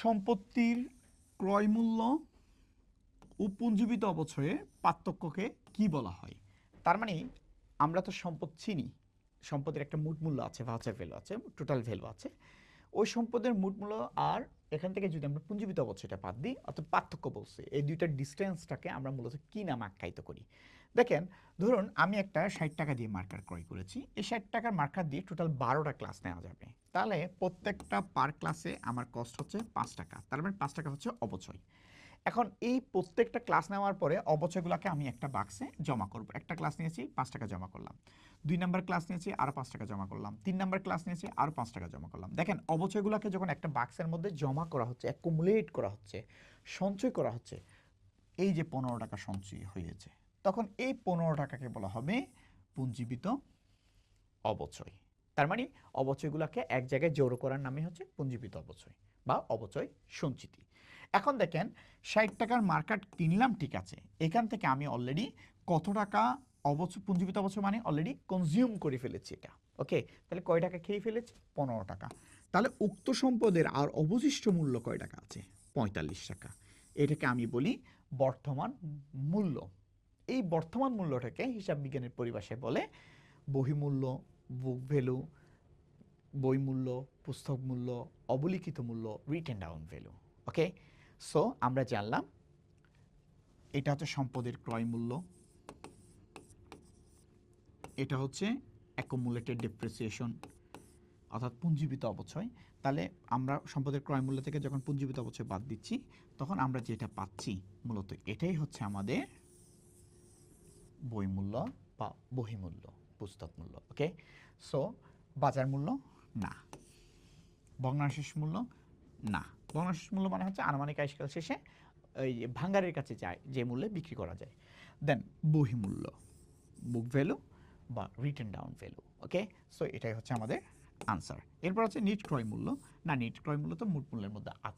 সম্পত্তির ক্রয় মূল্য ও পুঞ্জীবিত অবচয়ের পার্থক্যকে কি বলা হয়? তার মানে আমরা তো সম্পদ চিনি, সম্পদের একটা মোট মূল্য আছে, ভাউচার ভ্যালু আছে, টোটাল ভ্যালু আছে। ওই সম্পদের মোট মূল্য আর এখান থেকে যদি আমরা পুঞ্জীবিত অবচয়টা বাদ দিই, অর্থাৎ পার্থক্য বলছি, এই দুইটার ডিস্টেন্সটাকে আমরা মূলত কি নামে আখ্যায়িত করি? দেখেন, ধরুন আমি একটা 60 টাকা দিয়ে মার্কার ক্রয় করেছি। এই 60 টাকার মার্কার দিয়ে টোটাল 12টা ক্লাস নেওয়া যাবে। তাহলে প্রত্যেকটা পার ক্লাসে আমার কস্ট হচ্ছে 5 টাকা, তার মানে 5 টাকা হচ্ছে অবচয়। এখন এই প্রত্যেকটা ক্লাস নেওয়ার পরে অবচয়গুলোকে আমি একটা বাক্সে জমা করব। একটা ক্লাস নিয়েছি, 5 টাকা জমা করলাম। 2 নাম্বার ক্লাস নিয়েছি, আরও 5 টাকা জমা করলাম। 3 নাম্বার ক্লাস নিয়েছি, আরও 5 টাকা জমা করলাম। দেখেন, অবচয়গুলোকে যখন একটা বাক্সের মধ্যে জমা করা হচ্ছে, অ্যাকুমুলেট করা হচ্ছে, সঞ্চয় করা হচ্ছে, এই যে 15 টাকা সঞ্চয় হয়েছে, তখন এই 15 টাকাকে বলা হবে পুঞ্জীবিত অবচয়। তার মানে অবচয়গুলোকে এক জায়গায় জড়ো করার নামই হচ্ছে পুঞ্জীবিত অবচয় বা অবচয় সঞ্চিতি। এখন দেখেন, 60 টাকার মার্কার কিনলাম, ঠিক আছে, এখান থেকে আমি অলরেডি কত টাকা পুঞ্জীবিত অবচয় মানে অলরেডি কনজিউম করে ফেলেছি এটা। ওকে, তাহলে কয় টাকা খেয়ে ফেলেছি? 15 টাকা। তাহলে উক্ত সম্পদের আর অবশিষ্ট মূল্য কয় টাকা আছে? 45 টাকা। এটাকে আমি বলি বর্তমান মূল্য। এই বর্তমান মূল্যটাকে হিসাব বিজ্ঞানের পরিভাষায় বলে বহিমূল্য, বুক ভ্যালু, বই মূল্য, পুস্তক মূল্য, অবলিখিত মূল্য, রিটেন ডাউন ভ্যালু। ওকে, সো আমরা জানলাম এটা হচ্ছে সম্পদের ক্রয় মূল্য, এটা হচ্ছে অ্যাকুমুলেটেড ডেপ্রিসিয়েশন অর্থাৎ পুঞ্জীবিত অবচয়। তাহলে আমরা সম্পদের ক্রয় মূল্য থেকে যখন পুঞ্জীবিত অবচয় বাদ দিচ্ছি, তখন আমরা যেটা পাচ্ছি মূলত এটাই হচ্ছে আমাদের বই মূল্য বা বহিমূল্য, পুস্তক মূল্য। ওকে, সো বাজার মূল্য না, ভগ্নাংশের মূল্য না। ভগ্নাংশের মূল্য মানে হচ্ছে আনুমানিক আয়ুষ্কাল শেষে ওই ভাঙ্গারের কাছে যায় যে মূল্যে বিক্রি করা যায়। দেন বহিমূল্য, বুক ভ্যালু বা রিটেন ডাউন ভ্যালু। ওকে, সো এটাই হচ্ছে আমাদের আনসার। এরপর হচ্ছে নিট ক্রয় মূল্য। না, নিট ক্রয় মূল্য তো মোট মূল্যের মধ্যে আছে।